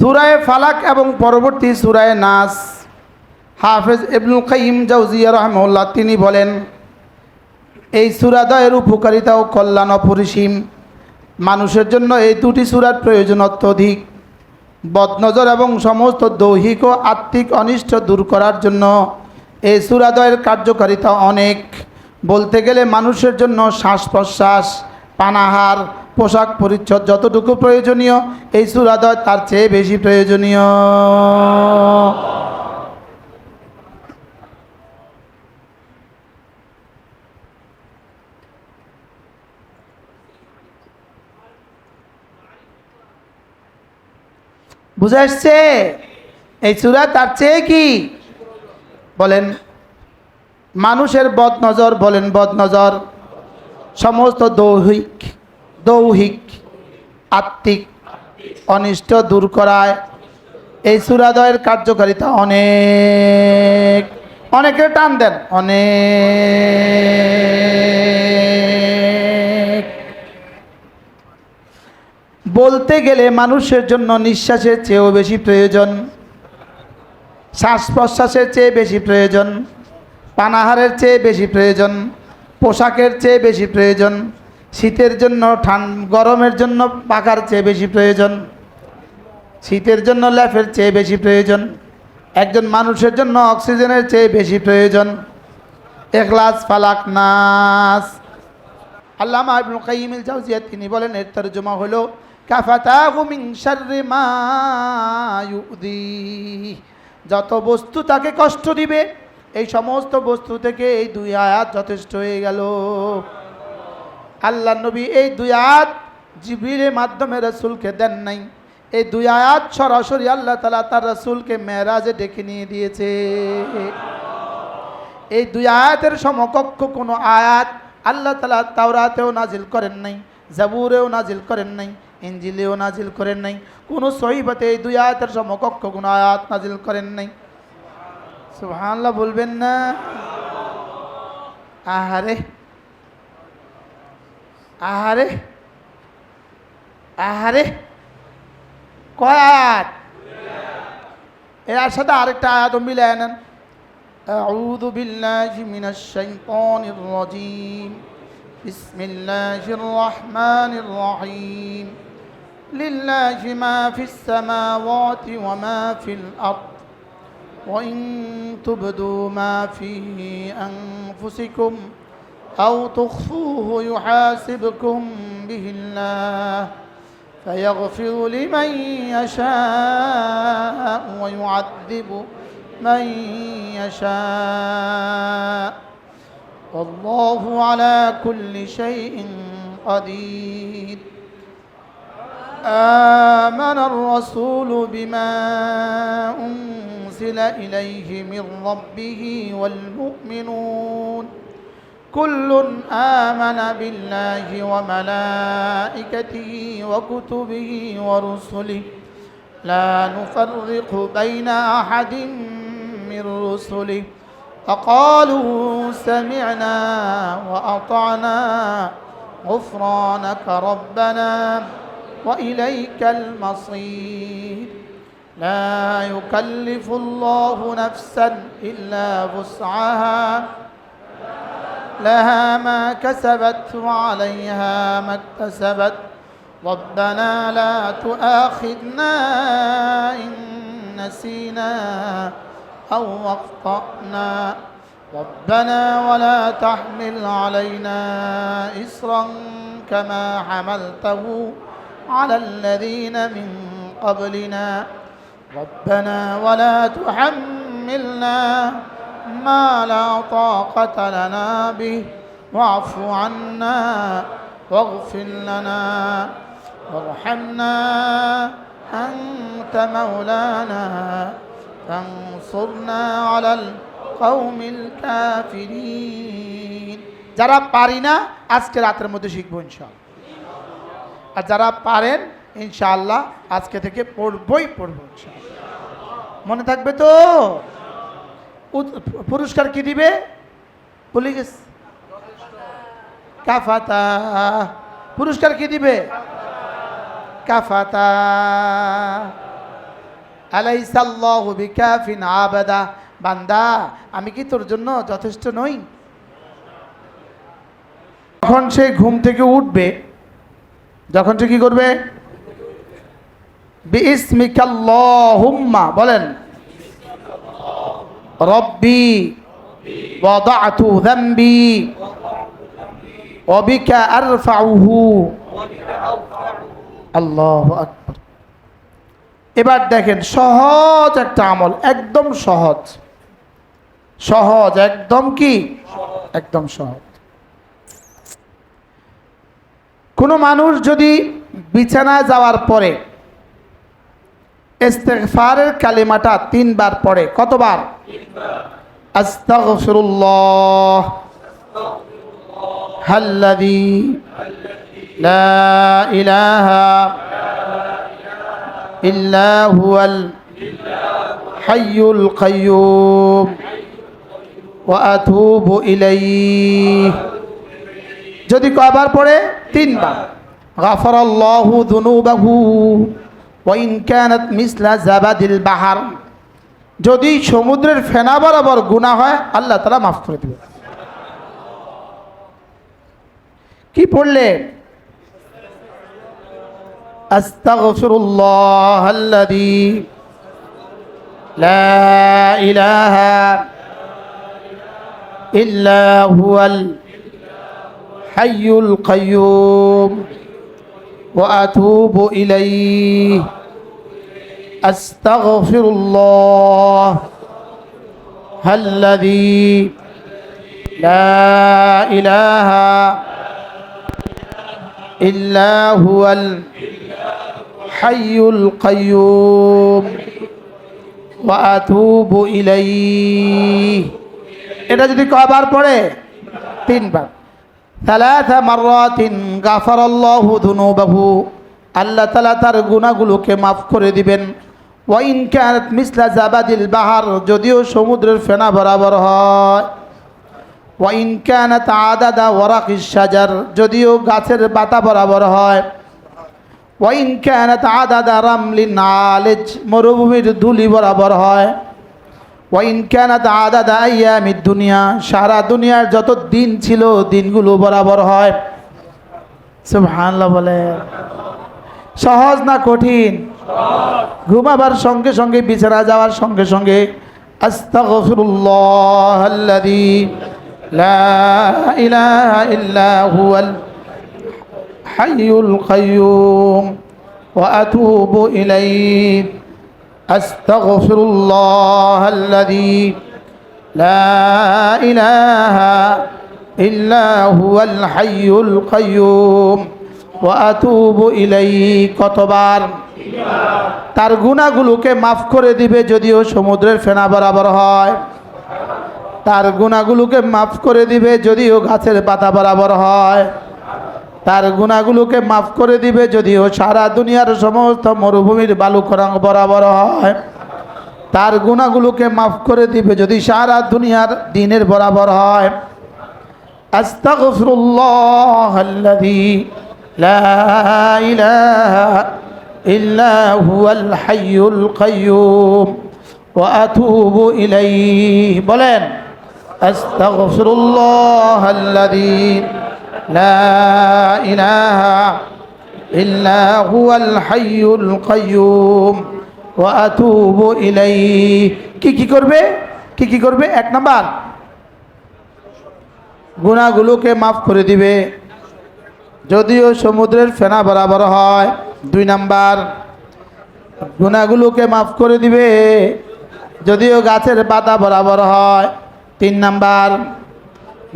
সূরায়ে ফালাক এবং পরবর্তী সূরায়ে নাস, হাফেজ ইবনুল কাইয়িম জাওজিয়া রাহিমাহুল্লাহ তিনি বলেন, এই সূরাদ্বয়ের উপকারিতা ও কল্যাণ অপরিসীম। মানুষের জন্য এই দুটি সূরার প্রয়োজন অত্যধিক। বদনজর এবং সমস্ত দৈহিক ও আত্মিক অনিষ্ট দূর করার জন্য এই সূরাদ্বয়ের কার্যকারিতা অনেক। বলতে গেলে মানুষের জন্য শ্বাস প্রশ্বাস, পানাহার, পোশাক পরিচ্ছদ যতটুকু প্রয়োজনীয়, এই সূরাদ্বয় তার চেয়ে বেশি প্রয়োজনীয়। বুঝে আসছে? এই সূরা তার চেয়ে কি বলেন, মানুষের বদনজর, বলেন বদনজর, সমস্ত দৈহিক আত্মিক অনিষ্ট দূর করায় এই সূরাদ্বয়ের কার্যকারিতা অনেক। অনেকে টান দেন, অনেক। বলতে গেলে মানুষের জন্য নিঃশ্বাসের চেয়েও বেশি প্রয়োজন, শ্বাস প্রশ্বাসের চেয়ে বেশি প্রয়োজন, পানাহারের চেয়ে বেশি প্রয়োজন, পোশাকের চেয়ে বেশি প্রয়োজন, শীতের জন্য গরমের জন্য পাখার চেয়ে বেশি প্রয়োজন, শীতের জন্য ল্যাফের চেয়ে বেশি প্রয়োজন, একজন মানুষের জন্য অক্সিজেনের চেয়ে বেশি প্রয়োজন। ইখলাস, ফালাক, নাস। আল্লামা ইবনুল কাইয়িম আল জাওজিয়া তিনি বলেন, এর তরজমা হলো কাফাতাহু মিন শাররি মা ইউদি। যত বস্তু তাকে কষ্ট দিবে, এই সমস্ত বস্তু থেকে এই দুই আয়াত যথেষ্ট হয়ে গেল। আল্লাহ নবী এই দুই আয়াত জিবরিলের মাধ্যমে রাসূলকে দেন নাই, এই দুই আয়াত সরাসরি আল্লাহ তাআলা তার রাসূলকে মেরাজে ডেকে নিয়ে দিয়েছে। এই দুই আয়াতের সমকক্ষ কোনো আয়াত আল্লাহ তাআলা তাওরাতেও নাজিল করেন নাই, জাবুরেও নাজিল করেন নাই, ইনজিলেও নাজিল করেন নাই, কোনো সহিফাতে এই দুই আয়াতের সমকক্ষ কোনো আয়াত নাজিল করেন নাই। সুবহানাল্লাহ বলবেন না? আহারে আহারে আহারে, কয় আয়াত? এর সাথে আরেকটা আয়াত মিলায় নেন। আউযু বিল্লাহি মিনাশ শাইতানির রাজীম, বিসমিল্লাহির রহমানির রহিম। লিল্লাহি মা ফিস সামাওয়াতি ওয়া মা ফিল আরদ ওয়া ইন তুবদু মা ফি আনফুসিকুম আও তুখফুহু ইউহাসিবকুম বিহিল্লাহ فيغفر لمن يشاء ويعذب من يشاء والله على كل شيء قدير آمن الرسول بما أنزل إليه من ربه والمؤمنون كل آمن بالله وملائكته وكتبه ورسله لا نفرق بين أحد من رسله فقالوا سمعنا وأطعنا غفرانك ربنا وإليك المصير لا يكلف الله نفسا إلا وسعها لها ما كسبت وعليها ما اكتسبت ربنا لا تؤاخذنا إن نسينا أو أخطأنا ربنا ولا تحمل علينا إصرا كما حملته على الذين من قبلنا ربنا ولا تحملنا ما لا طاقة لنا به واعف عنا واغفر لنا وارحمنا أنت مولانا فانصرنا على القوم الكافرين। যারা পারি না আজকে রাতের মধ্যে শিখবো ইনশাআল্লাহ, আর যারা পারেন ইনশাআল্লাহ আজকে থেকে পড়বো ইনশাআল্লাহ। মনে থাকবে তো? পুরস্কার কি দিবে বলে গেছে? কাফাতা। পুরস্কার কি দিবে? কাফাতা। আলাইসাল্লাহু বিকাফিন আবাদা, বান্দা আমি কি তোর জন্য যথেষ্ট নই? যখন সে ঘুম থেকে উঠবে, যখন সে কি করবে? বিইসমিকাল্লাহুম্মা, বলেন রব্বি ওয়াদাতু যামবি ওয়া বিকা আরফাউহু। আল্লাহু আকবার। এবার দেখেন সহজ একটা আমল, একদম সহজ, সহজ একদম, কি একদম সহজ। কোনো মানুষ যদি বিছানায় যাওয়ার পরে ইস্তিগফারের কালিমাটা 3 বার পড়ে, কতবার? আস্তাগফিরুল্লাহ আল্লাযী লা ইলাহা ইল্লা হুয়াল হাইয়ুল কাইয়্যুম ওয়া আতুবু ইলাইহি। যদি কয়বার পড়ে? 3 বার। গাফারাল্লাহু যুনুবাহু ওয়া ইন কানাত মিসলা জাবাদিল বাহর, যদি সমুদ্রের ফেনা বরাবর গুনাহ হয় আল্লাহ তাআলা মাফ করে দিবেন। কি পড়লে? আস্তাগফিরুল্লাহ আল্লাযী লা ইলাহা ইল্লা হুয়াল হাইয়ুল কাইয়্যুম ওয়া আতুবু ইলাইহি। আস্তাগফিরুল্লাহ আল্লাযী লা ইলাহা ইল্লা হুয়াল হাইয়ুল কাইয়্যুম ওয়া আতুবু ইলাইহি। এটা যদি কয়বার পড়ে? 3 বার। 3 মাররাতিন গাফারাল্লাহু যুনুবাহু, আল্লাহ তাআলা তার গুনাহগুলোকে মাফ করে দিবেন। ওয়া ইন কানাত মিসলা জাবাদিল বাহর, যদিও সমুদ্রের ফেনা বরাবর হয়। ওয়া ইন কানাত আদাদা ওয়ারাকিশ শাজার, যদিও গাছের পাতা বরাবর হয়। ওয়া ইন কানাত আদাদা রামলিন আলিজ, মরুভূমির ধুলি বরাবর হয়। ওয়া ইন কানাত আদাদা আইয়ামিদ দুনিয়া, সারা দুনিয়ার যত দিন ছিল দিনগুলো বরাবর হয়। সুবহানাল্লাহ বলে। সহজ না কঠিন? ঘুমাবার সঙ্গে সঙ্গে, বিছানা যাওয়ার সঙ্গে সঙ্গে আস্তাগফিরুল্লাহ আল্লাযী লা ইলাহা ইল্লা হুয়াল হাইয়ুল কাইয়্যুম ওয়া আতুবু ইলাইহি। আস্তাগফিরুল্লাহ আল্লাযী লা ইলাহা ইল্লা হুয়াল হাইয়ুল কাইয়্যুম ওয়া আতুবু ইলাইহি। কতবার? তার গুনাহগুলোকে মাফ করে দিবে, যদিও সমুদ্রের ফেনা বরাবর হয়। তার গুনাহগুলোকে মাফ করে দিবে, যদিও গাছের পাতা বরাবর হয়। তার গুনাহগুলোকে মাফ করে দিবে, যদিও সারা দুনিয়ার সমস্ত মরুভূমির বালুকরং বরাবর হয়। তার গুনাহগুলোকে মাফ করে দিবে, যদি সারা দুনিয়ার দিনের বরাবর হয়। আস্তাগফিরুল্লাহ আল্লাযী লা ইলাহা ইল্লা হুয়াল হাইয়ুল কাইয়্যুম ওয়া আতুবু ইলাইহি। বলেন আস্তাগফিরুল্লাহ আল্লাযী লা ইলাহা ইল্লা হুয়াল হাইয়ুল কাইয়্যুম ওয়া আতুবু ইলাইহি। কি করবে? কি করবে? 1 নাম্বার, গুনাহগুলোকে মাফ করে দিবে, যদিও সমুদ্রের ফেনা বরাবর হয়। 2 নাম্বার, গুনাহগুলোকে মাফ করে দিবে, যদিও গাছের পাতা বরাবর হয়। 3 নাম্বার,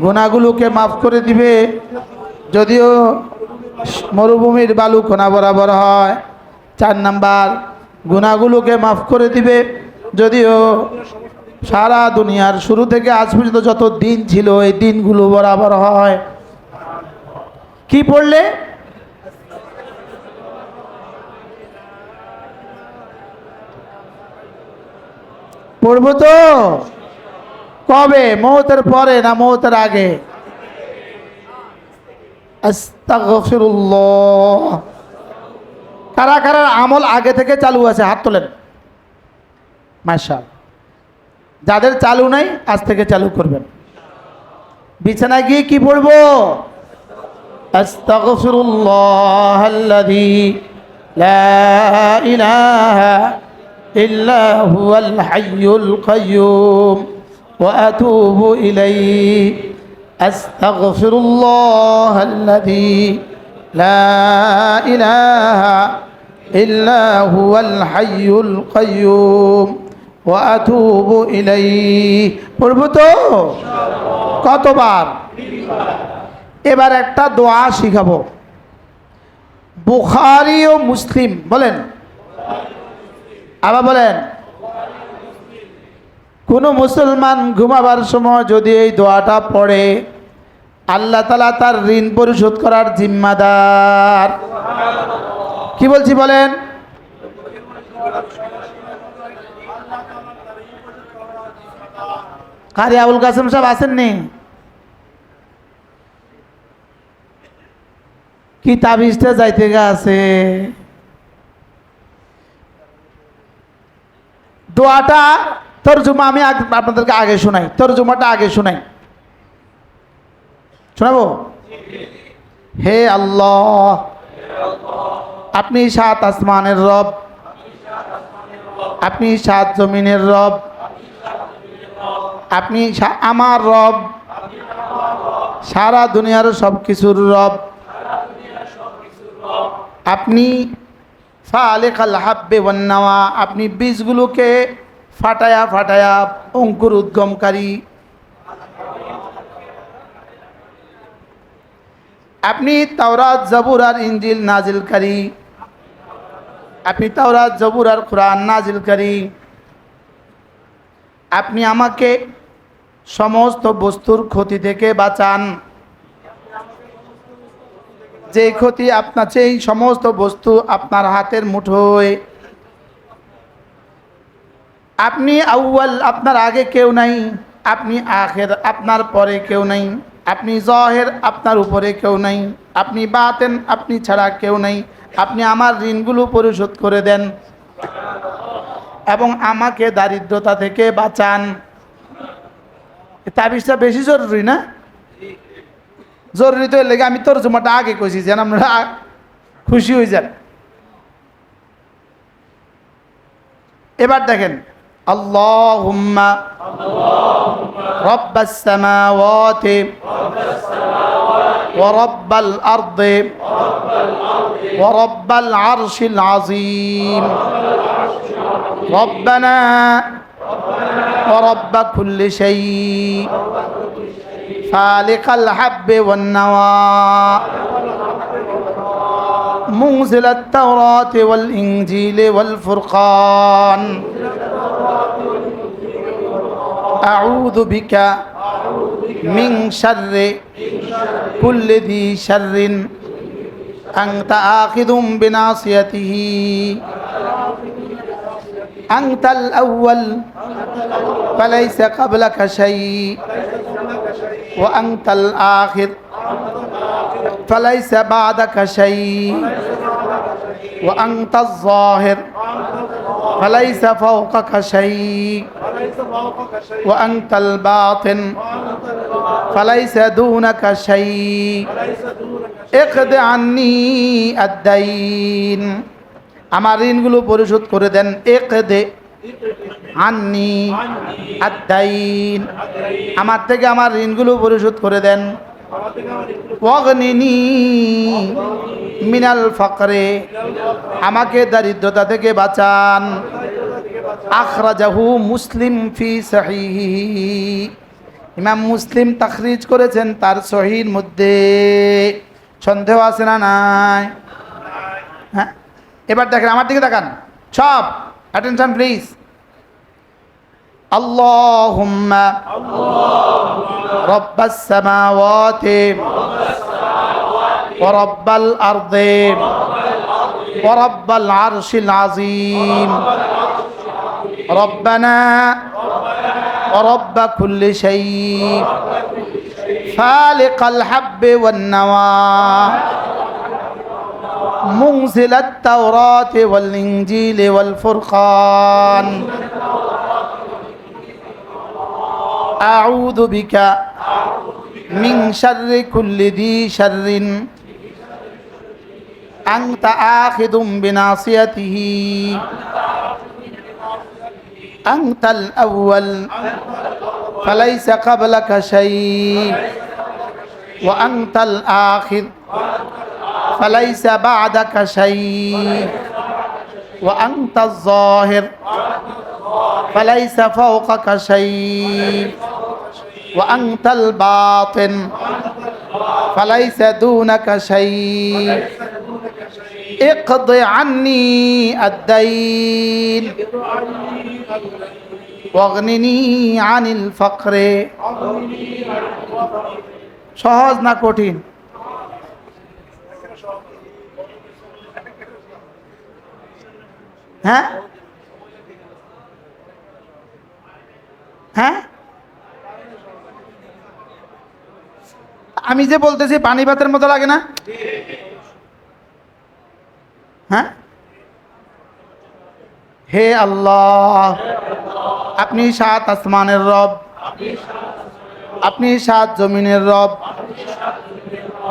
গুনাহগুলোকে মাফ করে দিবে, যদিও মরুভূমির বালু কোনা বরাবর হয়। 4 নাম্বার, গুনাহগুলোকে মাফ করে দিবে, যদিও সারা দুনিয়ার শুরু থেকে আজ পর্যন্ত যত দিন ছিল এই দিনগুলো বরাবর হয়। কি পড়লে? পড়বো তো কবে? মওতের পরে না মওতের আগে? আস্তাগফিরুল্লাহ। কারা কারা আমল আগে থেকে চালু আছে হাত তোলেন। মাশাআল্লাহ। যাদের চালু নাই আজ থেকে চালু করবেন। বিছানায় গিয়ে কি পড়বো? আস্তাগফিরুল্লাহাল্লাযী লা ইলাহা ইল্লা হুয়াল হাইয়ুল কাইয়্যুম ওয়া আতুবু ইলাইহি। আস্তাগফিরুল্লাহাল্লাযী লা ইলাহা ইল্লা হুয়াল হাইয়ুল কাইয়্যুম ওয়া আতুবু ইলাইহি। পড়ব তো? কতবার? এবার একটা দোয়া শিখাবো, বুখারী ও মুসলিম। বলেন, আবার বলেন। কোনো মুসলমান ঘুমাবার সময় যদি এই দোয়াটা পড়ে, আল্লাহ তাআলা তার ঋণ পরিশোধ করার জিম্মাদার। কি বলছি বলেন? কারি আবুল কাসেম সাহেব আসেননি? কি তাবিজটা যাইতে আছে? দোয়াটা তরজমা আমি আপনাদেরকে আগে শোনাই, তরজমাটা আগে শোনাই, শোনাবো? হে আল্লাহ, আপনি সাত আসমানের রব, আপনি সাত জমিনের রব, আপনি আমার রব, সারা দুনিয়ার সব কিছুর রব। আপনি ফালিকাল হাব্বে ওয়ান নাওয়া, আপনি বীজগুলোকে ফাটায়া ফাটায়া অঙ্কুর উদ্গমকারী। আপনি তাওরাত জবুর আর ইনজিল নাজিলকারী, আপনি তাওরাত জবুর আর কুরআন নাজিলকারী। আপনি আমাকে সমস্ত বস্তুর ক্ষতি থেকে বাঁচান, যে ক্ষতি আপনার, সেই সমস্ত বস্তু আপনার হাতের মুঠোয়। আপনি আউয়াল, আপনার আগে কেউ নাই, আপনি আখের, আপনার পরে কেউ নাই, আপনি জহের, আপনার উপরে কেউ নাই, আপনি বাতেন, আপনি ছাড়া কেউ নাই। আপনি আমার ঋণগুলো পরিশোধ করে দেন এবং আমাকে দারিদ্রতা থেকে বাঁচান। তাবিজটা বেশি জরুরি না? জরুরি তো লেগে আমি তরজমাটা আগে কইছি যেন আমরা খুশি হয়ে যান। এবার দেখেন, আল্লাহুম্মা রব্বাস সামাওয়াতি ওয়া রব্বাল আরদি ওয়া রব্বাল আরশিল আযীম রব্বানা ওয়া রব্ব কুল্লি শাই ফালিকাল হাব্বি ওয়ান নাওয়া মুনজিল আত-তাওরাত ওয়াল ইনজিল ওয়াল ফুরকান আউযু বিকা মিন শাররি কুল্লি যী শাররিন আনতা আখিযুম বিনাসিয়াতিহি আনতাল আউয়াল ফালাইসা ক্বাবলাকা শাই ওয়া আনতাল আখির ফালাইসা বা'দাকা শাই ওয়া আনতাজ যাহির ফালাইসা ফাওকাকা শাই ওয়া আনতাল বাতিন ফালাইসা দুনাকা শাই ইকদি আন্নী আদ-দাইন, আমার ঋণগুলো পরিশোধ করে দেন। ইকদি আন্নী আদ-দাইন, আমার থেকে আমার ঋণগুলো পরিশোধ করে দেন। ওয়াগনিনি মিনাল ফাকরে, আমাকে দারিদ্রতা থেকে বাঁচান। আখরাজাহু মুসলিম ফি সহিহি, ইমাম মুসলিম তাখরিজ করেছেন তার সহিহর মধ্যে। সন্দেহ আছে না নাই? হ্যাঁ, এবার দেখেন, আমার দিকে তাকান সব, অ্যাটেনশন প্লিজ। আল্লাহুম্মা রব্বাস সামাওয়াতি ওয়া রব্বাল আরদি ওয়া রব্বাল আরশিল আযীম রব্বানা ওয়া রব্ব কুল্লি শাই ফালিকাল হাব্বি ওয়ান নাওয়া মুনজিল আত-তাওরাত ওয়াল ইনজিল ওয়াল ফুরকান আউযু বিকা মিন শাররি কুল্লি যী শাররিন আনতা আখিযুম বিনাসিয়াতিহি আনতাল আউয়াল ফালাইসা ক্বাবলাকা শাই ওয়া আনতাল আখির ফালাইসা বা'দাকা শাই ওয়া আনতাজ যাহির ফালাইসা ফাওকাকা শাই ওয়া আনতাল বাতিন ফালাইসা দুনাকা শাই اقض عني الدين واغنني عن الفقر সহজ না কঠিন? হ্যাঁ হ্যাঁ আমি যে বলতেছি পানি ভাতের মতো লাগে না? হ্যাঁ, হে আল্লাহ, আপনি সাত আসমানের রব, আপনি সাত জমিনের রব,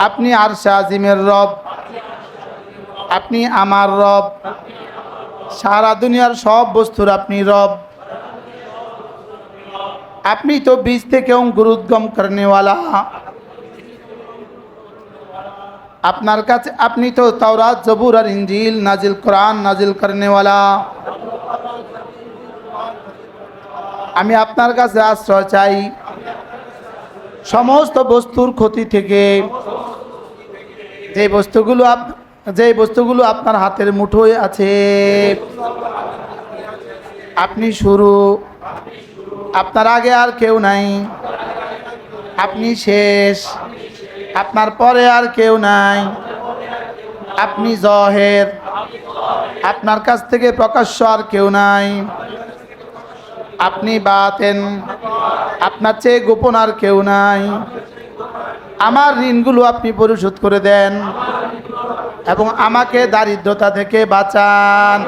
আপনি আরশে আজিমের রব, আপনি আমার রব, সারা দুনিয়ার সব বস্তুর আপনি রব। আপনি তো বীজ থেকে অঙ্কুরোদ্গম করনেওয়ালা। আপনার কাছে আপনি তো তাওরাত, জবুর আর ইনজিল নাজিল, কোরআন নাজিল করনেওয়ালা। আমি আপনার কাছে আশ্রয় চাই সমস্ত বস্তুর ক্ষতি থেকে। যে বস্তুগুলো আপনার হাতের মুঠোয় আছে। আপনি শুরু, আপনার আগে আর কেউ নাই। আপনি শেষ, আপনার পরে আর কেউ নাই। আপনি জহের, আপনার কাছ থেকে প্রকাশ্য আর কেউ নাই। আপনি বাতেন, আপনার চেয়ে গোপন আর কেউ নাই। আমার ঋণগুলো আপনি পরিশোধ করে দেন এবং আমাকে দারিদ্রতা থেকে বাঁচান।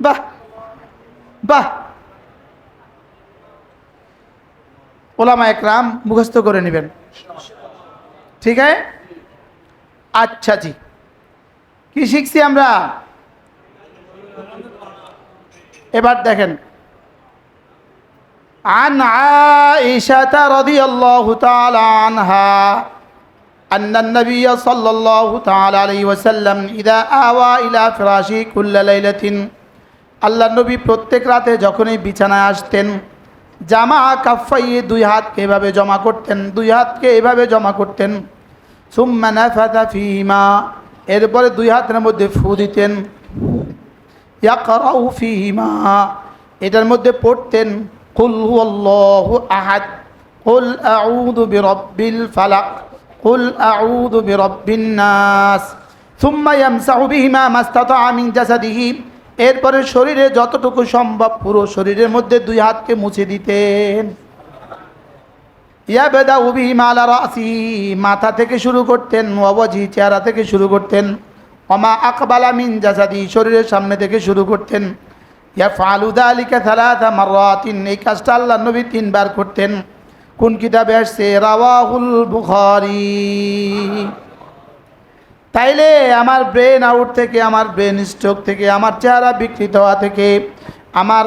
বাহ বাহ, ওলামা একরাম মুখস্থ করে নেবেন, ঠিক আছে? আচ্ছা জি, কি শিখছি আমরা? এবার দেখেন, عن عائشة رضي الله تعالى عنها أن النبي صلى الله تعالى عليه وسلم إذا آوى إلى فراشه كل ليلة আল্লাহ নবী প্রত্যেক রাতে যখনই বিছানায় আসতেন, জামা কাফাই, দুই হাতকে এভাবে জমা করতেন, দুই হাতকে এভাবে জমা করতেন। সুম্মা নাফাতা ফীহিমা, এরপরে দুই হাতের মধ্যে ফু দিতেন। ইয়াকরাউ ফীহিমা, এটার মধ্যে পড়তেন কুল হুয়াল্লাহু আহাদ, কুল আউযু বিরাব্বিল ফালাক, কুল আউযু বিরাব্বিন নাস। সুম্মা ইয়ামসাহু বিহিমা মাস্তাতাআ মিন জাসাদিহি, এরপরে শরীরে যতটুকু সম্ভব পুরো শরীরের মধ্যে দুই হাতকে মুছে দিতেন। ইয়াবদাউ বিহিমা আলা রাসিহি, মাথা থেকে শুরু করতেন। ওয়া ওয়াজহি, চেহারা থেকে শুরু করতেন। ওমা আকবালা মিন জাসাদি, শরীরের সামনে থেকে শুরু করতেন। ইয়াফআলু যালিকা সালাসা মাররাতিন, এই কাজটা আল্লাহর নবী তিনবার করতেন। কোন কিতাবে আসছে? রাওয়াহুল বুখারী। তাইলে আমার ব্রেন আউট থেকে, আমার ব্রেন স্ট্রোক থেকে, আমার চেহারা বিকৃত হওয়া থেকে, আমার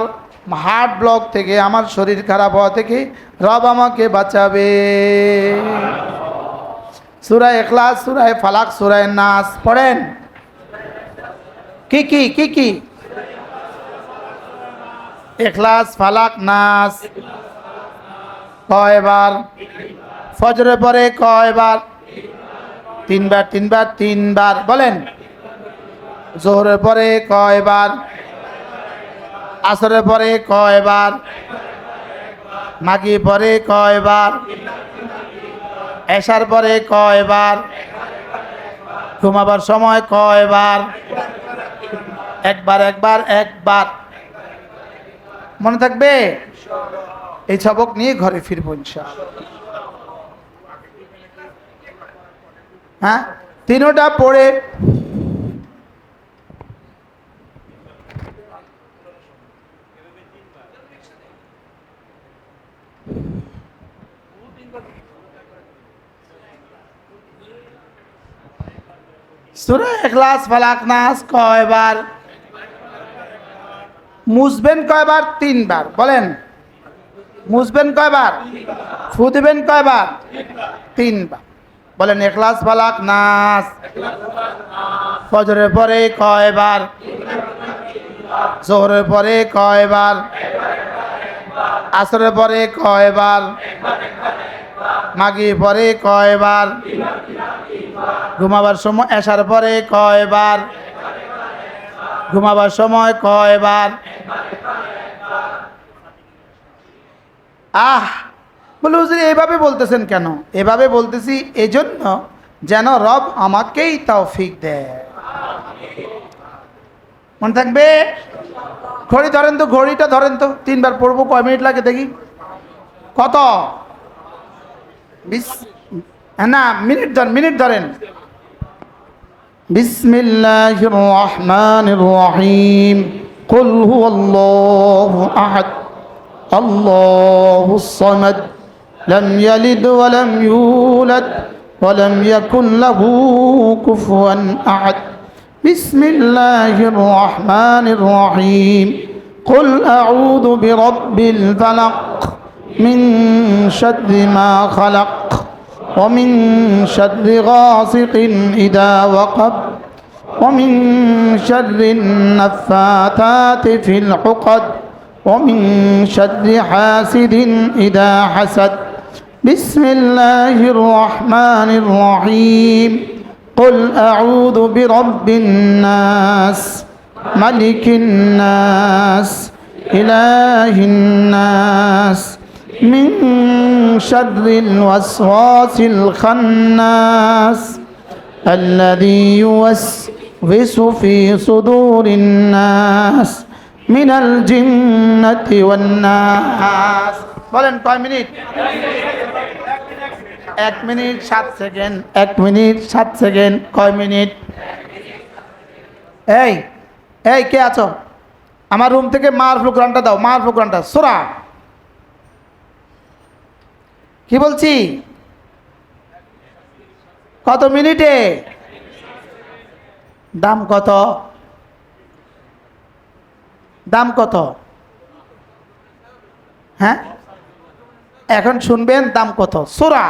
হার্ট ব্লক থেকে, আমার শরীর খারাপ হওয়া থেকে রব আমাকে বাঁচাবে। সূরা ইখলাস, সূরা ফালাক, সূরা নাস পড়েন। কি কি কি কি? ইখলাস, ফালাক, নাস কয়বার? ফজরের পরে কয়বার? তিনবার তিনবার তিনবার। বলেন। জোহরের পরে কয়বার? আসরের পরে কয়বার? মাগরিবের পরে কয়বার? এশার পরে কয়বার? ঘুমাবার সময় কয়বার? একবার একবার একবার। মনে থাকবে? এই সবক নিয়ে ঘরে ফিরবো ইনশাআল্লাহ। হ্যাঁ, তিনোটা পড়ে সূরা ইখলাস ফালাক নাস কয়বার? মুছবেন কয়বার? 3 বার। বলেন, মুছবেন কয়বার? ফু দিবেন কয়বার? 3 বার। বলেন, ইখলাস ফালাক নাস ফজরের পরে কয়বার? জোহরের পরে কয়বার? আসরের পরে কয়বার? মাগরিবের পরে কয়বার? ঘুমাবার সময় এশার পরে কয়বার? ঘুমাবার সময় কয়বার? বলে হুজুর এইভাবে বলতেছেন কেন? এভাবে বলতেছি এজন্য যেন রব আমাকেই তৌফিক দেয়। মনে থাকবে? ঘড়ি ধরেন তো, ঘড়িটা ধরেন তো, 3 বার পড়বো, কয় মিনিট লাগে দেখি? কত? 20? না, মিনিট ধরেন। বিসমিল্লাহির রহমানির রহিম। কুল হুয়াল্লাহু আহাদ আল্লাহুস সামাদ লাম ইয়ালিদ ওয়া লাম ইউলাদ ওয়া লাম ইয়াকুল লাহু কুফুয়ান আহাদ। বিসমিল্লাহির রহমানির রহিম। কুল আউযু বিরাব্বিল ফালাক মিন শাররি মা খালাক ومن شر غاسق إذا وقب ومن شر النفاثات في العقد ومن شر حاسد إذا حسد بسم الله الرحمن الرحيم قل أعوذ برب الناس ملك الناس إله الناس من شر الوسواس الخناس الذي يوسوس في صدور الناس من الجنة والناس। বলেন কয় minute? 1 minute 7 second. 1 minute 7 second. কয় মিনিট? এই কে আছো? আমার রুম থেকে মারফুল কোরআনটা দাও, মারফুল কোরআনটা সূরা। কি বলছি? কত মিনিটে? দাম কত? দাম কত? হ্যাঁ, এখন শুনবেন দাম কত। সূরা।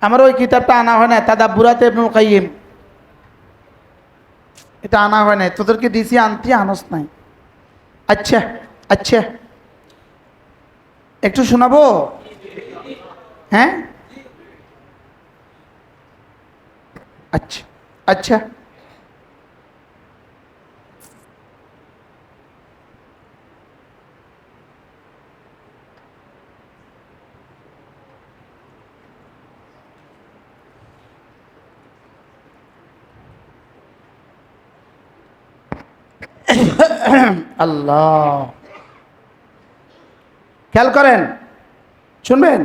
আমার ওই কিতাবটা আনা হয় না, তাদাব্বুরাত ইবনুল কাইয়িম, এটা আনা হয় নাই। তোদেরকে দিছি, আনতে আনস নাই। আচ্ছা আচ্ছা, একটু শোনাবো? হ্যাঁ, আচ্ছা আচ্ছা। আল্লাহ, খেয়াল করেন, শুনবেন।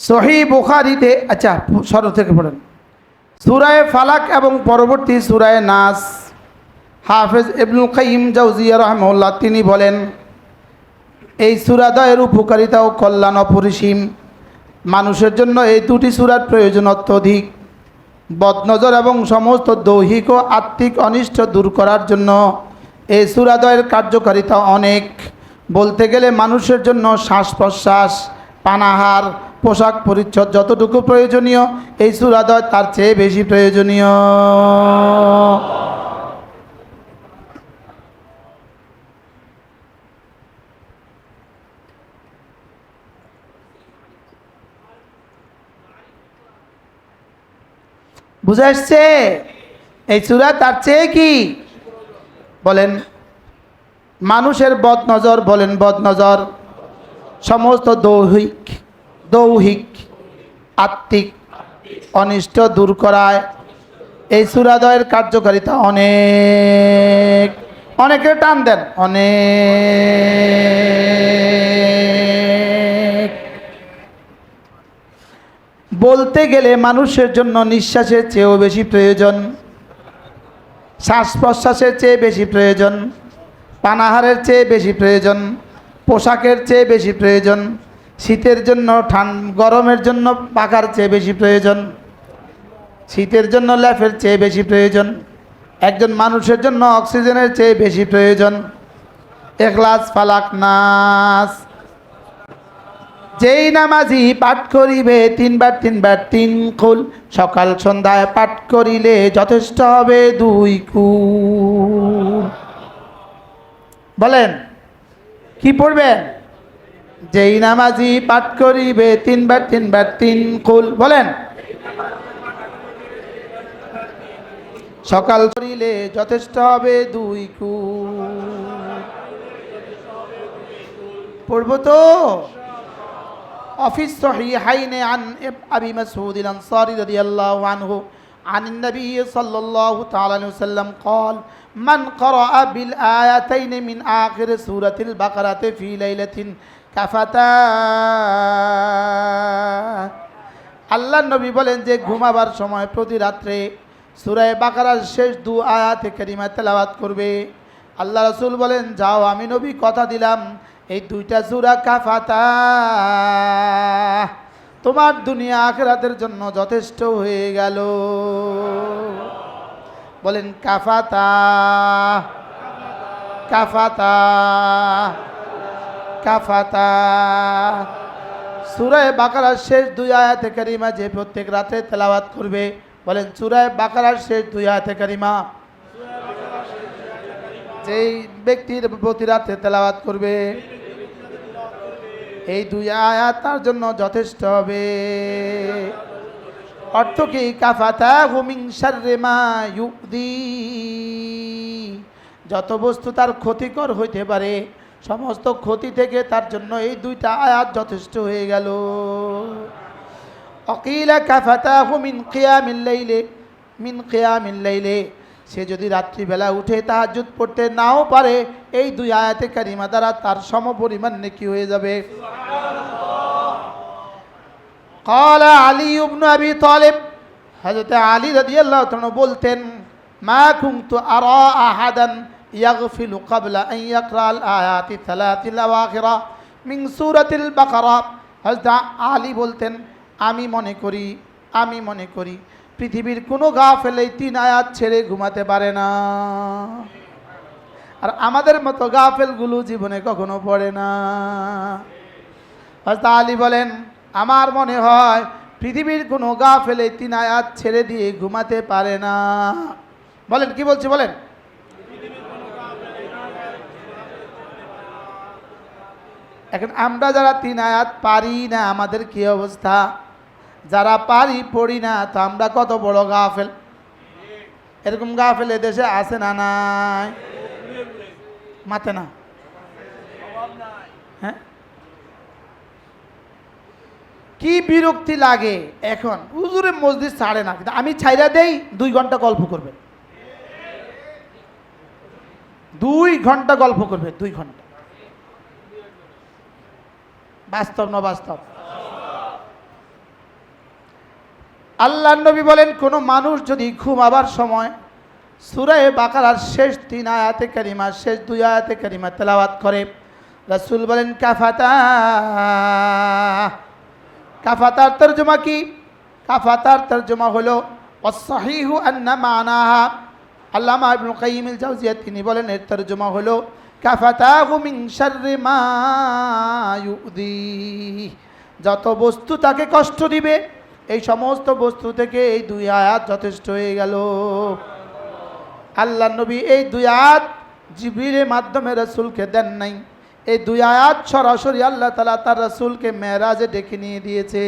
সহিহ বুখারীতে, আচ্ছা শুরু থেকে পড়েন। সূরা ফালাক এবং পরবর্তী সূরা নাস। হাফেজ ইবনুল কাইয়িম জাওজিয়া রাহিমাহুল্লাহ তিনি বলেন, এই সূরাদ্বয়ের উপকারিতা ও কল্যাণ অপরিসীম। মানুষের জন্য এই দুটি সূরার প্রয়োজন অত্যধিক। বদনজর এবং সমস্ত দৈহিক ও আত্মিক অনিষ্ট দূর করার জন্য এই সূরাদ্বয়ের কার্যকারিতা অনেক। বলতে গেলে মানুষের জন্য শ্বাস প্রশ্বাস, পানাহার, পোশাক পরিচ্ছদ যতটুকু প্রয়োজনীয়, এই সূরাদ্বয় তার চেয়ে বেশি প্রয়োজনীয়। বুঝে আসছে? এই সূরা তার চেয়ে কি? বলেন, মানুষের বদনজর, বলেন বদনজর, সমস্ত দৈহিক আত্মিক অনিষ্ট দূর করায় এই সূরাদ্বয়ের কার্যকারিতা অনেক। অনেকের টান দেন, অনেক। বলতে গেলে মানুষের জন্য নিঃশ্বাসের চেয়েও বেশি প্রয়োজন, শ্বাস প্রশ্বাসের চেয়ে বেশি প্রয়োজন, পানাহারের চেয়ে বেশি প্রয়োজন, পোশাকের চেয়ে বেশি প্রয়োজন, শীতের জন্য গরমের জন্য পাকার চেয়ে বেশি প্রয়োজন। শীতের জন্য ল্যাফের চেয়ে বেশি প্রয়োজন, একজন মানুষের জন্য অক্সিজেনের চেয়ে বেশি প্রয়োজন। ইখলাস, ফালাক, নাস। যেই নামাজি পাঠ করিবে তিনবার তিনবার তিন কুল, সকাল সন্ধ্যায় পাঠ করিলে যথেষ্ট হবে 2 কুল। বলেন কি পড়বেন? যেই নামাজি পাঠ করিবে তিনবার তিনবার তিন কুল, বলেন সকাল করিলে যথেষ্ট হবে 2 কুল। পড়ব তো? وفي الصحيحين عن أبي مسعود الأنصاري رضي الله عنه عن النبي صلى الله تعالى عليه وسلم قال من قرأ بالآيتين من آخر سورة البقرة في ليلة كفتاه। আল্লাহ নবী বলেন যে ঘুমাবার সময় প্রতি রাত্রে সূরা বাকারার শেষ 2 আয়াতে কারিমা তেলাওয়াত করবে। আল্লাহ রাসূল বলেন, যাও আমি নবী কথা দিলাম এই 2টা সূরা কাফাতা তোমার দুনিয়া আখিরাতের জন্য যথেষ্ট হয়ে গেল। বলেন কাফাতা, কাফাতা, কাফাতা। সূরা বাকারার শেষ 2 আয়াতে কারিমা যে প্রত্যেক রাতে তেলাওয়াত করবে, বলেন সূরা বাকারার শেষ 2 আয়াতে কারিমা যেই ব্যক্তির প্রতি রাতে তেলাওয়াত করবে, এই 2 আয়াত তার জন্য যথেষ্ট হবে। অর্থ কি? কাফাতাহু মিন শাররি মা ইউদি, যত বস্তু তার ক্ষতিকর হইতে পারে সমস্ত ক্ষতি থেকে তার জন্য এই 2টা আয়াত যথেষ্ট হয়ে গেল। অকিলা কাফাতাহু মিন কিয়ামিল লাইলি, মিন কিয়ামিল লাইলি, সে যদি রাত্রিবেলা উঠে তাহাজ্জুদ পড়তে নাও পারে এই 2 আয়াতে কারিমা দ্বারা তার সমপরিমাণ নেকি হয়ে যাবে। قال علي بن ابي طالب, হযরত আলী রাদিয়াল্লাহু তাআলা বলতেন, মা কুনতু আরা আহাদান ইয়াগফিলু ক্বাবলা আন ইয়াকরা আল আয়াতি 3 আওয়াখিরা মিন সূরাতিল বাকারা। হযরত আলী বলতেন, আমি মনে করি পৃথিবীর কোনো গাফেল এই 3 আয়াত ছেড়ে ঘুমাতে পারে না। আর আমাদের মতো গাফেলগুলো জীবনে কখনো পড়ে না। হযরত আলী বলেন, আমার মনে হয় পৃথিবীর কোনো গাফেল এই 3 আয়াত ছেড়ে দিয়ে ঘুমাতে পারে না। বলেন কি বলছি? বলেন এখন আমরা যারা 3 আয়াত পারি না আমাদের কি অবস্থা? যারা পারি পড়ি না, তো আমরা কত বড় গাফেল। এরকম গাফেল দেশে আছে না নাই? মাতে না? হ্যাঁ, কি বিরক্তি লাগে। এখন হুজুরে মসজিদ ছাড়ে না, কিন্তু আমি ছাইরা দেই 2 ঘন্টা গল্প করবে, 2 ঘন্টা গল্প করবে, 2 ঘন্টা। বাস্তব না বাস্তব? আল্লাহর নবী বলেন, কোন মানুষ যদি ঘুমাবার সময় সূরা বাকারার শেষ 3 আয়াতে কারিমা, শেষ 2 আয়াতে কারিমা তেলাওয়াত করে, রাসূল বলেন কাফাতা। কাফাতার তরজমা কি? কাফাতার তরজমা হলো অসহিহু আন্না মানাহা। আল্লামা ইবনুল কাইয়িম আল জাওজিয়া তিনি বলেন এর তরজমা হলো কাফাতাহু মিন শাররি মা ইউদি, যত বস্তু তাকে কষ্ট দিবে এই সমস্ত বস্তু থেকে এই 2 আয়াত যথেষ্ট হয়ে গেল। আল্লাহর নবী এই 2 আয়াত জিবরিলের মাধ্যমে রাসূলকে দেন নাই, এই 2 আয়াত সরাসরি আল্লাহ তাআলা তার রাসূলকে মেরাজে ডেকে নিয়ে দিয়েছে।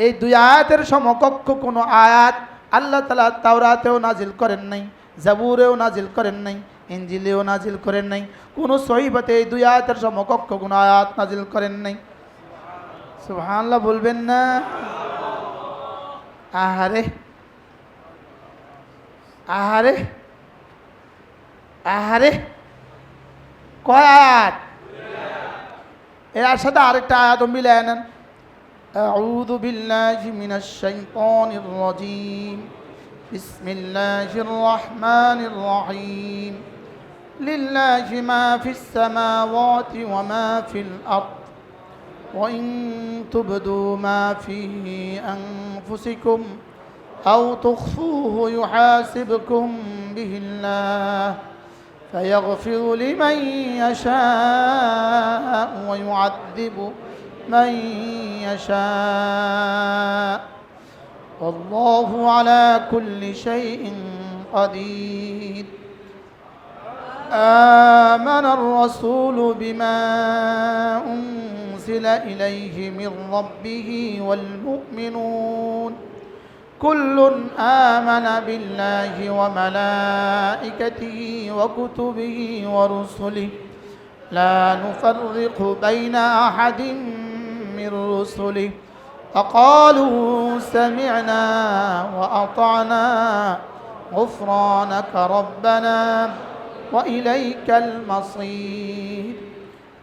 এই 2 আয়াতের সমকক্ষ কোনো আয়াত আল্লাহ তাআলা তাওরাতেও নাজিল করেন নাই, জাবুরেও নাজিল করেন নাই, ইনজিলেও নাজিল করেন নাই, কোনো সহিফাতে এই 2 আয়াতের সমকক্ষ কোনো আয়াত নাজিল করেন নাই। সুবহানাল্লাহ বলবেন না? আহারে আহারে আহারে, কয় আয়াত? এর সাথে আরেকটা আয়াত মিলায় নেন। আউযু বিল্লাহি মিনাশ শাইতানির রাজীম, বিসমিল্লাহির রহমানির রহিম, লিল্লাহি মা ফিস সামাওয়াতি ওয়া মা ফিল আরদ وإن تبدوا ما في أنفسكم أو تخفوه يحاسبكم به الله فيغفر لمن يشاء ويعذب من يشاء والله على كل شيء قدير آمن الرسول بما أنزل إليه من ربه والمؤمنون كل آمن بالله وملائكته وكتبه ورسله لا نفرق بين أحد من رسله فقالوا سمعنا وأطعنا غفرانك ربنا وإليك المصير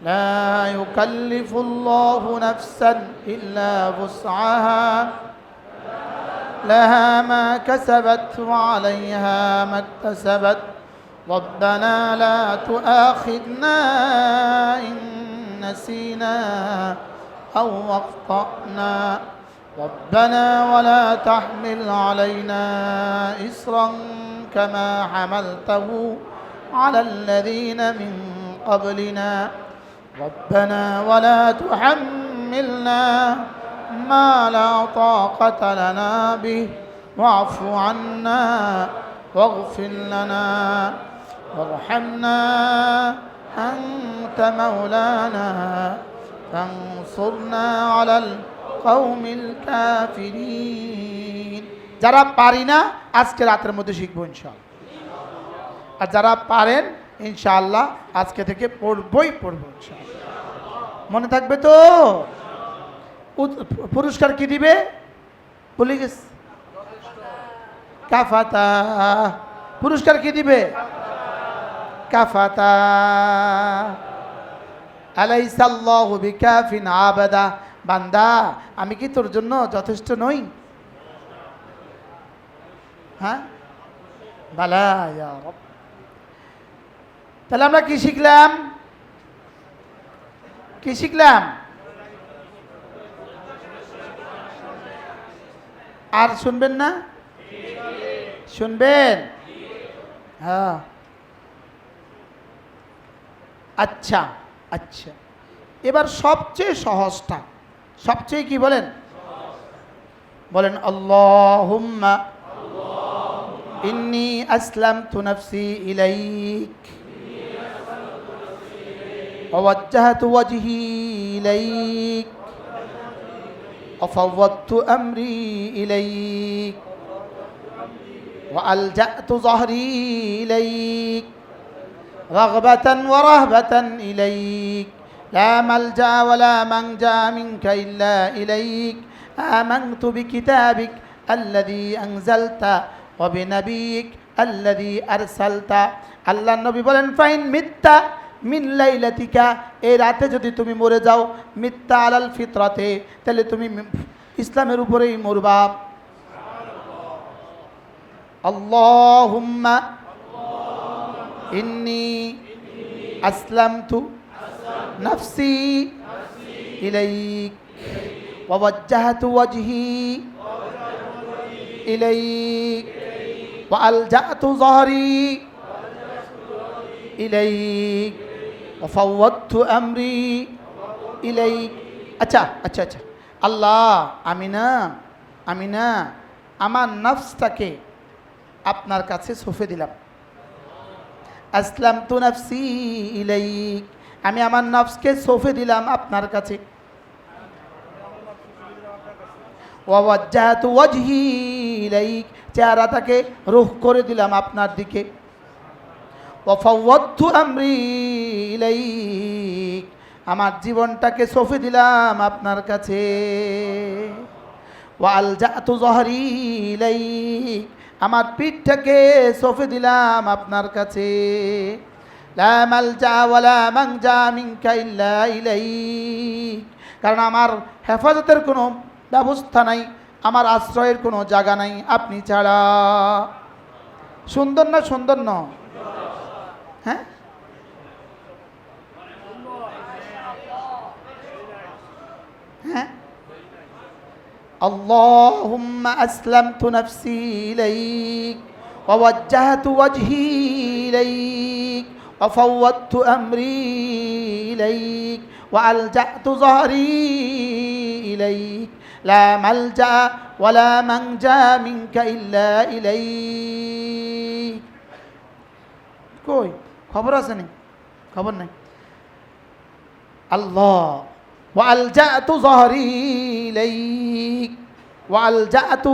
لا يكلف الله نفسا إلا وسعها لها ما كسبت وعليها ما اكتسبت ربنا لا تؤاخذنا إن نسينا أو أخطأنا ربنا ولا تحمل علينا إصرا كما حملته على الذين من قبلنا ربنا ولا تحملنا ما لا طاقة لنا به واعف عنا واغفر لنا وارحمنا أنت مولانا فانصرنا على القوم الكافرين যারা পারি না আজকে রাতের মধ্যে শিখবো ইনশাআল্লাহ আর যারা পারেন ইনশাআল্লাহ আজকে থেকে পড়বো ইনশাআল্লাহ মনে থাকবে তো পুরস্কার কি দিবে বলে গেছে কাফাতা পুরস্কার কি দিবে কাফাতা আলাইসাল্লাহু বিকাফিন আবাদা বান্দা আমি কি তোর জন্য যথেষ্ট নই হ্যাঁ বালা ইয়া রব তাহলে আমরা কি শিখলাম আর শুনবেন না শুনবেন হ্যাঁ আচ্ছা আচ্ছা এবার সবচেয়ে সহজটা সবচেয়ে কি বলেন বলেন আল্লাহুম্মা ইন্নী আসলামতু নাফসি ইলাইক ওয়া ওয়াজ্জাহতু ওয়াজহি ইলাইক وفوضت أمري إليك وألجأت ظهري إليك رغبة ورهبة إليك لا ملجأ ولا منجا منك إلا إليك آمنت بكتابك الذي أنزلت وبنبيك الذي أرسلت الله النبي বলেন ফাইন মিত্তা মিন লাইলাতিকা এই রাতে যদি তুমি মরে যাও মিত্তা আলাল ফিতরাতে তাহলে তুমি ইসলামের উপরেই মরবা আল্লাহুম্মা ইন্নী আসলামতু নাফসি ইলাইক ওয়া ওয়াজ্জাহতু ওয়াজহি ইলাইক ওয়া আলজাতু যহরি ইলাইক وفوضت أمري إليك আচ্ছা আল্লাহ আমি না আমার নফসটাকে আপনার কাছে সঁপে দিলাম আসলামতু নাফসি ইলাইক আমি আমার নফসকে সঁপে দিলাম আপনার কাছে ওয়া ওয়াজ্জাহতু ওয়াজহি ইলাইক চেহারাটাকে রুখ করে দিলাম আপনার দিকে ওয়াফাওয়াদতু আমরি ইলাইক আমার জীবনটাকে সঁপে দিলাম আপনার কাছে ওয়া আলজাতু যহরি ইলাইক আমার পিঠটাকে সঁপে দিলাম আপনার কাছে লা মালজা ওয়ালা মানজা মিনকা ইল্লা ইলাইক কারণ আমার হেফাজতের কোনো ব্যবস্থা নাই আমার আশ্রয়ের কোনো জায়গা নাই আপনি ছাড়া সুন্দর না হ্যাঁ اللهم أسلمت نفسي إليك ووجهت وجهي إليك وفوضت أمري إليك وألجأت ظهري إليك لا ملجأ ولا منجا منك إلا إليك কই খবর আছে নি খবর নাই আল্লাহ وألجأت ظهري إليك وألجأت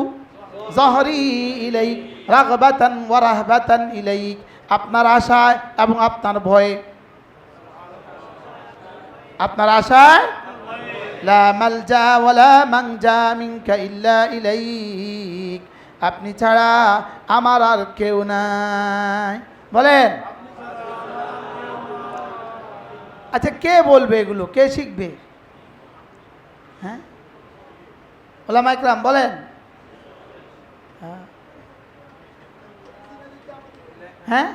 ظهري إليك رغبة ورهبة إليك আপনার আশায় এবং আপনার ভয়ে আপনার আশায় লা মালজা ওয়ালা মানজা মিনকা ইল্লা ইলাইক আপনি ছাড়া আমার আর কেউ নাই বলেন আচ্ছা কে বলবে এগুলো কে শিখবে হ্যাঁ ওলামা ইকরাম বলেন হ্যাঁ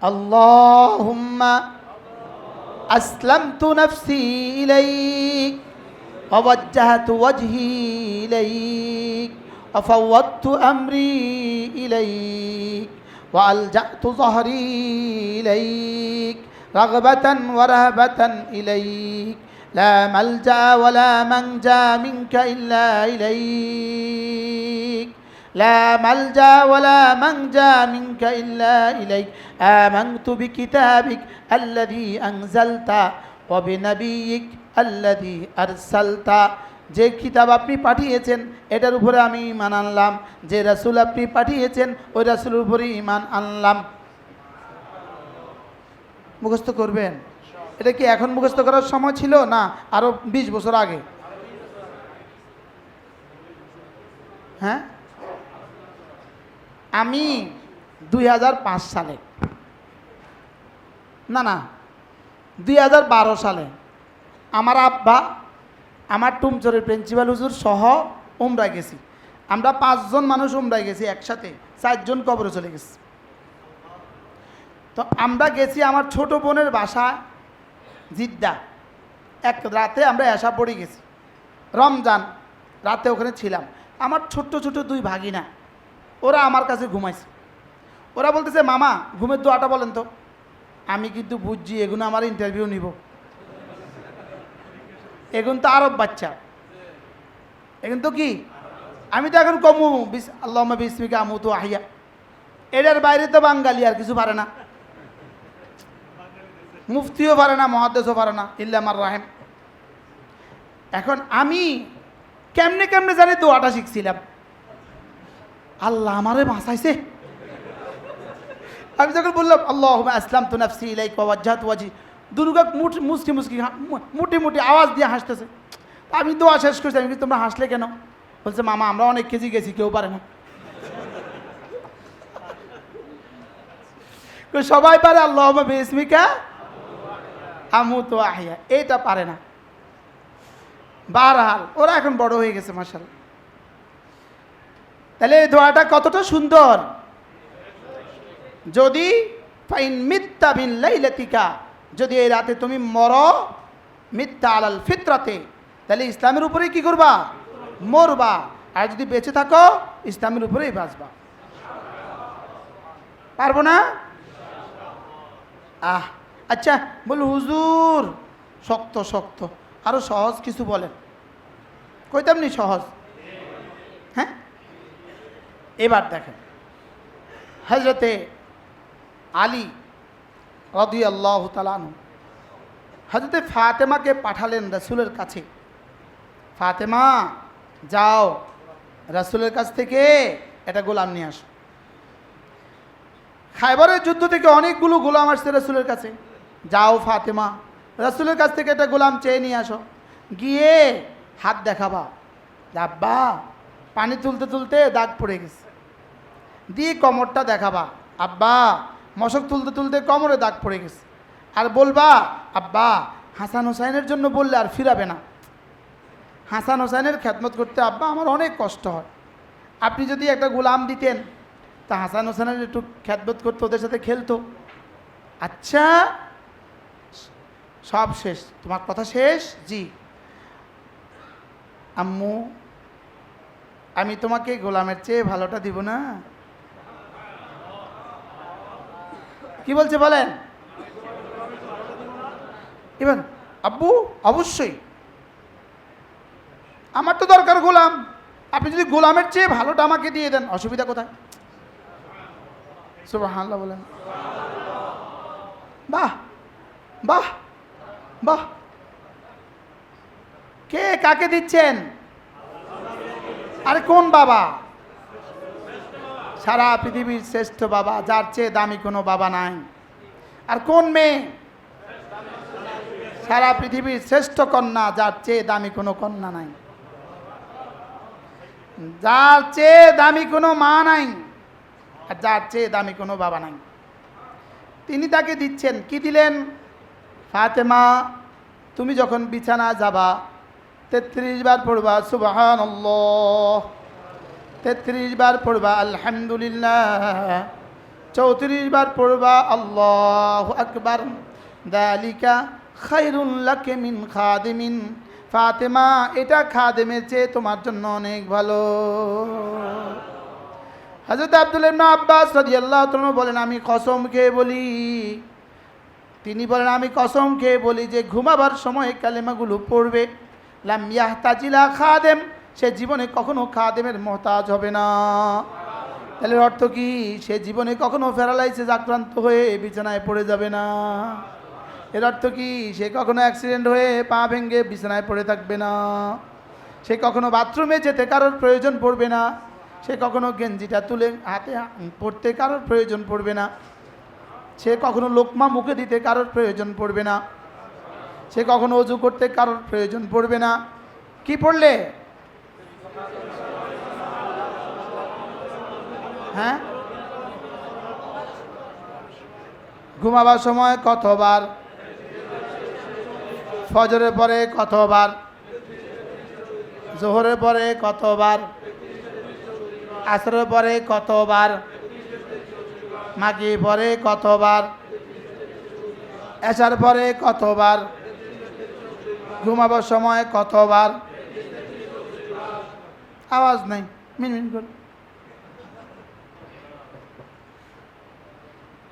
আল্লাহুম্মা আসলামতু নাফসি ইলাইক ওয়া ওয়াজ্জাহতু ওয়াজহি ইলাইক ওয়া ফাওয়াদতু আমরি ইলাইক ওয়া আলজাতু যহরি ইলাইক রাগবাতান ওয়া রাহবাতান ইলাইক لا ملجأ ولا منجا منك إلا إليك لا ملجأ ولا منجا منك إلا إليك آمنت بكتابك الذي أنزلت وبنبيك الذي أرسلت যে কিতাব আপনি পাঠিয়েছেন এটার উপরে আমি ঈমান আনলাম যে রাসূল আপনি পাঠিয়েছেন ওই রাসূলের উপরে ঈমান আনলাম মুখস্থ করবেন এটা কি এখন মুখস্থ করার সময় ছিল না আরো 20 বছর আগে হ্যাঁ আমি 2005 সালে না 2012 সালে আমার আব্বা আমার টুমচরের প্রিন্সিপাল হুজুর সহ উমরায় গেছি আমরা 5 জন মানুষ উমরায় গেছি একসাথে 4 জন কবরে চলে গেছি তো আমরা গেছি আমার ছোট বোনের বাসা জিদ্দা এক রাতে আমরা এসা পড়ে গেছি রমজান রাতে ওখানে ছিলাম আমার ছোট্ট ছোট 2 ভাগিনা ওরা আমার কাছে ঘুমাইছে ওরা বলতেছে মামা ঘুমের দোয়াটা বলেন তো আমি কিন্তু বুঝছি এগুলো আমার ইন্টারভিউ নিব এগুন তো আরব বাচ্চা এগুন তো কি আমি তো এখন কমু আল্লাহুম্মা বিসমিকা আমুতু আহিয়া এটার বাইরে তো বাঙালি আর কিছু পারে না মুফতিও পারে না মুহাদ্দিসও পারে না ইল্লা মার রাহিম এখন আমি কেমনে কেমনে জানি দোয়াটা শিখছিলাম আল্লাহ আমারে বাঁচাইছে আমি যখন বললাম আল্লাহুম্মা আসলামতু নাফসি ইলাইকা ওয়া ওয়াজ্জাহতু ওয়াজহি দুর্গা মুটি মুটি আওয়াজ দিয়ে হাসতেছে আমি দোয়া শেষ করছি আমি তোমরা হাসলে কেন বলছে মামা আমরা অনেক কেজি গেছি কেউ পারে না সবাই পারে আল্লাহুম্মা বিসমিকা আমুতু আহিয়া এইটা পারে না বারহাল ওরা এখন বড় হয়ে গেছে মাশাআল্লাহ তাহলে এই দোয়াটা কতটা সুন্দর যদি ফাইন মিত্তা বিন লাইলাতিকা যদি এই রাতে তুমি মরো মিত্তা আলাল ফিতরাতে তাহলে ইসলামের উপরেই কি করবা মরবা আর যদি বেঁচে থাকো ইসলামের উপরেই বাঁচবা পারবো না আচ্ছা বল হুজুর শক্ত শক্ত আরো সহজ কিছু বলেন কইতাম নি সহজ হ্যাঁ এবার দেখেন হযরতে আলী রাদিয়াল্লাহু তাআলা আনহু হযরতে ফাতেমাকে পাঠালেন রাসূলের কাছে ফাতেমা যাও রাসূলের কাছ থেকে এটা গোলাম নিয়ে আসো খায়বরের যুদ্ধ থেকে অনেকগুলো গোলাম আসছে রাসূলের কাছে যাও ফাতেমা রাসূলের কাছ থেকে একটা গোলাম চেয়ে নিয়ে আসো গিয়ে হাত দেখাবা আব্বা পানি তুলতে তুলতে দাগ পড়ে গেছে দিয়ে কোমরটা দেখাবা আব্বা মশক তুলতে তুলতে কোমরে দাগ পড়ে গেছে আর বলবা আব্বা হাসান হোসেনের জন্য বললে আর ফিরাবে না হাসান হোসেনের খেদমত করতে আব্বা আমার অনেক কষ্ট হয় আপনি যদি একটা গোলাম দিতেন তা হাসান হোসেনের একটু খেদমত করতো ওদের সাথে খেলতো আচ্ছা সব শেষ, তোমার কথা শেষ? জি। আম্মু, আমি তোমাকে গোলামের চেয়ে ভালোটা দিব না? কি বলছে বলেন? এবার আব্বু অবশ্যই, আমার তো দরকার গোলাম, আপনি যদি গোলামের চেয়ে ভালোটা আমাকে দিয়ে দেন, অসুবিধা কোথায়? সুবহানাল্লাহ বলেন। বাহ বাহ বাহ। কে কাকে দিচ্ছেন? আরে কোন বাবা? সারা পৃথিবীর শ্রেষ্ঠ বাবা, যার চেয়ে দামি কোনো বাবা নাই। আর কোন মেয়ে? সারা পৃথিবীর শ্রেষ্ঠ কন্যা, যার চেয়ে দামি কোনো কন্যা নাই, যার চেয়ে দামি কোনো মা নাই, আর যার চেয়ে দামি কোনো বাবা নাই। তিনি তাকে দিচ্ছেন। কি দিলেন? ফাতেমা, তুমি যখন বিছানা যাবা 33 বার পড়বা সুবহানাল্লাহ, 33 বার পড়বা আলহামদুলিল্লাহ, 34 বার পড়বা আল্লাহু আকবার, যালিকা খায়রুল লাকি মিন খাদিমিন। ফাতেমা, এটা খাদেমের চেয়ে তোমার জন্য অনেক ভালো। হযরত আব্দুল্লাহ ইবনে আব্বাস রাদিয়াল্লাহু তাআলা বলেন, আমি কসম খেয়ে বলি, তিনি বলেন আমি কসম খেয়ে বলি যে ঘুমাবার সময় কালেমাগুলো পড়বে, লাম ইয়াহতাজিলা খাদেম, সে জীবনে কখনো খাদেমের মোহতাজ হবে না। তাহলে অর্থ কি? সে জীবনে কখনো প্যারালাইসিস আক্রান্ত হয়ে বিছানায় পড়ে যাবে না। এর অর্থ কি? সে কখনো অ্যাক্সিডেন্ট হয়ে পা ভেঙে বিছানায় পড়ে থাকবে না। সে কখনো বাথরুমে যেতে কারোর প্রয়োজন পড়বে না। সে কখনো গেঞ্জিটা তুলে হাতে পড়তে কারোর প্রয়োজন পড়বে না। সে কখনো লোকমা মুখে দিতে কারোর প্রয়োজন পড়বে না। সে কখনো অজু করতে কারোর প্রয়োজন পড়বে না। কি পড়লে? হ্যাঁ, ঘুমাবার সময় কতবার? ফজরের পরে কতবার? জোহরের পরে কতবার? আসরের পরে কতবার? মাগরিবের পরে কতবার? এশার পরে কতবার? ঘুমাবার সময় কতবার? আওয়াজ নাই, মিনমিন করে।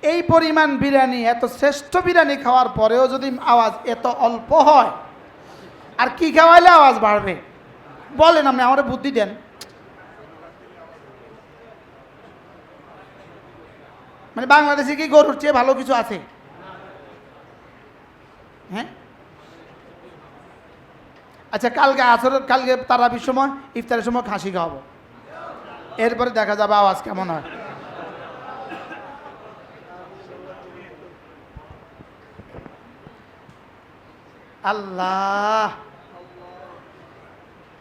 এই পরিমাণ বিরিয়ানি, এত শ্রেষ্ঠ বিরিয়ানি খাওয়ার পরেও যদি আওয়াজ এত অল্প হয়, আর কি খাওয়াইলে আওয়াজ বাড়বে? বলেন, আপনি আমার বুদ্ধি দেন। মানে বাংলাদেশে কি গরুর চেয়ে ভালো কিছু আছে? হ্যাঁ, আচ্ছা, কালকে তারাবির সময় ইফতারের সময় খাসি খাওয়াবো, এরপরে দেখা যাবে আওয়াজ কেমন হয়। আল্লাহ,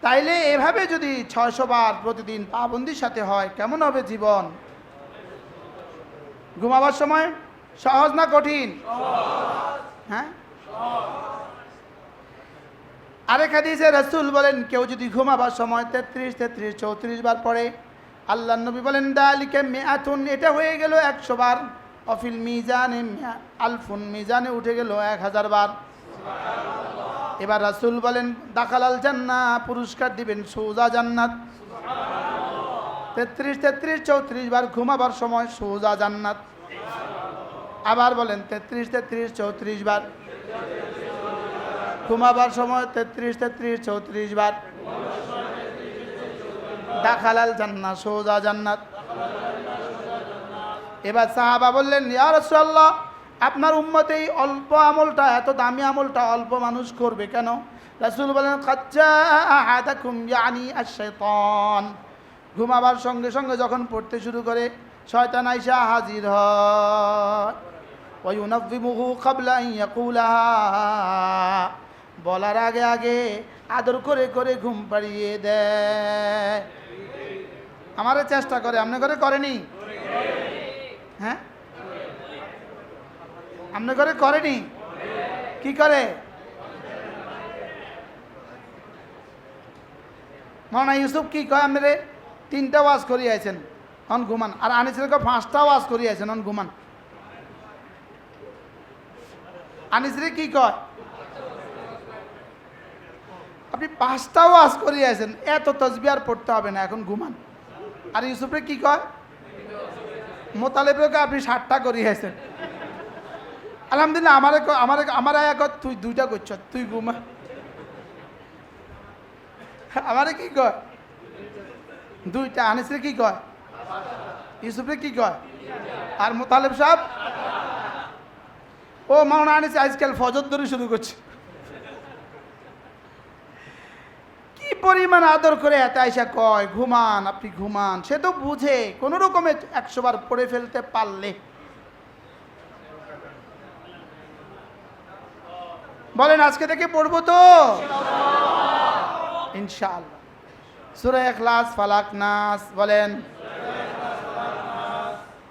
তাইলে এভাবে যদি 600 বার প্রতিদিন পাবন্দির সাথে হয়, কেমন হবে জীবন? ঘুমাবার সময় সহজ না কঠিন? হ্যাঁ, আরেক হাদিসে রাসূল বলেন, কেউ যদি ঘুমাবার সময় 33, 33, 34 বার পড়ে, আল্লাহর নবী বলেন দালিকা মিআতুন, এটা হয়ে গেল 100 বার। অফিল মিজানে আলফুন, মিজানে উঠে গেল 1000 বার। এবার রাসূল বলেন দাখালাল জান্নাহ, পুরস্কার দিবেন সোজা জান্নাত। 33, 33, 34 বার ঘুমাবার সময় সোজা জান্নাত। আবার বলেন 33, 33, 34 বার ঘুমাবার সময় 33, 33, 34 বার দাখালাল জান্নাহ, সোজা জান্নাত। এবার সাহাবা বললেন, ইয়া রাসূলুল্লাহ, আপনার উম্মতে এই অল্প আমলটা, এত দামি আমলটা অল্প মানুষ করবে কেন? রাসূল বলেন কাজ্জা আহাদাকুম ইয়ানি আশ-শাইতান, ঘুমাবার সঙ্গে সঙ্গে যখন পড়তে শুরু করে শয়তান আইসা হাজির হয়। ওয়া ইউনাফিমুহু ক্বাবলা আন ইয়াকুলাহা, বলার আগে আগে আদর করে করে ঘুম পাড়িয়ে দেয়। আমারে চেষ্টা করে, আপনি করে করেনি? হ্যাঁ, আপনি করে করেনি? কি করে? মাওলানা ইউসুফ কি কয়? আপনারে 3টা ওয়াজ করিয়াছেন, অন ঘুমান। আর আনিসের 5টা ওয়াজ করিয়াছেন, অন ঘুমান। আনিসরে কি কয়? আপনি 5টাও ওয়াজ করিয়েছেন, এত তসবিহ আর পড়তে হবে না, এখন ঘুমান। আর ইউসুফরে কি কয়? মোতালেবকে আপনি 60টা করিয়েছেন। আলহামদুলিল্লাহ, আমার আয়া তুই 2টা করছ, তুই ঘুমা। আমারে কি কয়? 2টা। আনিসরে কি কয়? ইউসুফরে কি কয়? আর মোতালেব সাহেব, ও মাওনা আনিস আজকাল ফজর ধরে শুরু করছে। কি পরিমাণ আদর করে এত আইসা কয় ঘুমান, আপনি ঘুমান। সে তো বুঝে কোন রকমে 100 বার পড়ে ফেলতে পারলে। বলেন আজকে থেকে পড়বো তো ইনশাআল্লাহ। সূরা ইখলাস, ফালাক, নাস। বলেন।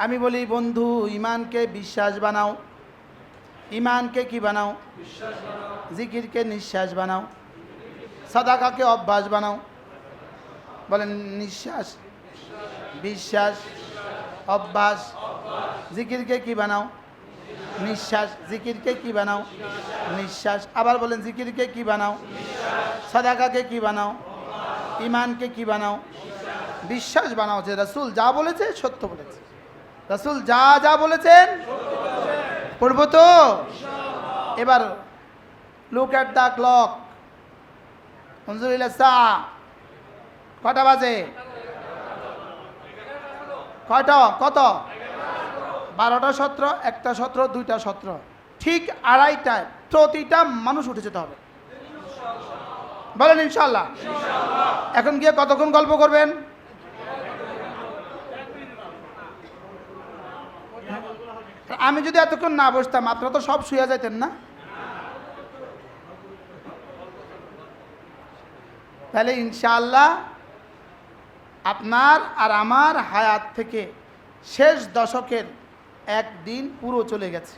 আমি বলি বন্ধু, ইমানকে বিশ্বাস বানাও। ইমানকে কি বানাও? জিকিরকে নিঃশ্বাস বানাও। সাদাকাকে অভ্যাস বানাও। বলেন নিঃশ্বাস, বিশ্বাস, অভ্যাস। জিকিরকে কি বানাও? নিঃশ্বাস। জিকিরকে কি বানাও? নিঃশ্বাস। আবার বলেন জিকিরকে কি বানাও? সাদাকাকে কি বানাও? ইমানকে কি বানাও? বিশ্বাস বানাও যে রাসূল যা বলেছে সত্য বলেছে। রাসূল যা যা বলেছেন পড়বো তো। এবার লুক অ্যাট দ্য ক্লক। কটা বাজে? কয়টা? কত? 12টা 17, 1টা 17, 2টা 17, ঠিক 2:30টায় প্রতিটা মানুষ উঠে যেতে হবে। বলেন ইনশাআল্লাহ। এখন গিয়ে কতক্ষণ গল্প করবেন? আমি যদি এতক্ষণ না বসতাম আপনারা তো সব শুয়ে যাইতেন না? তাহলে ইনশাআল্লাহ আপনার আর আমার হায়াত থেকে শেষ দশকের একদিন পুরো চলে গেছে।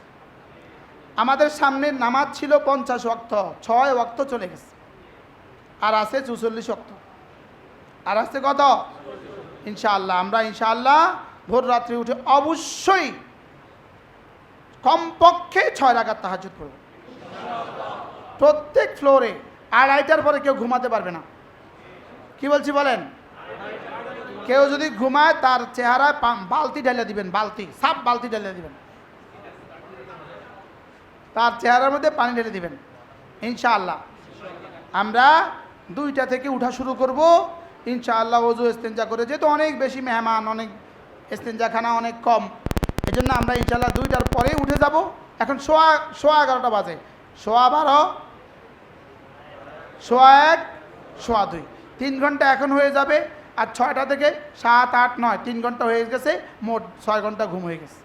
আমাদের সামনে নামাজ ছিল 50 ওয়াক্ত, 6 ওয়াক্ত চলে গেছে। আর আছে 44 ওয়াক্ত। আর আছে কত? ইনশাআল্লাহ আমরা ইনশাআল্লাহ ভোর রাত্রে উঠে অবশ্যই কমপক্ষে 6 রাকাত তাহাজ্জুদ পড়ব। প্রত্যেক ফ্লোরে। 2:30টার পরে কেউ ঘুমাতে পারবে না। কি বলছি বলেন? কেউ যদি ঘুমায় তার চেহারায় বালতি ঢেলে দিবেন, বালতি, সাপ বালতি ঢেলে দিবেন, তার চেহারার মধ্যে পানি ঢেলে দিবেন ইনশাআল্লাহ। আমরা 2টা থেকে উঠা শুরু করব ইনশাআল্লাহ। ওযু ইস্তেঞ্জা করে, যেহেতু অনেক বেশি মেহমান, অনেক ইস্তেঞ্জাখানা অনেক কম, এজন্য আমরা ইনশাআল্লাহ 2টার পরেই উঠে যাব। এখন সোয়া 11টা বাজে, সোয়া 12, সোয়া 1, সোয়া 2, 3 ঘন্টা এখন হয়ে যাবে। আর 6টা থেকে 7, 8, 9, 3 ঘন্টা হয়ে গেছে, মোট 6 ঘন্টা ঘুম হয়ে গেছে।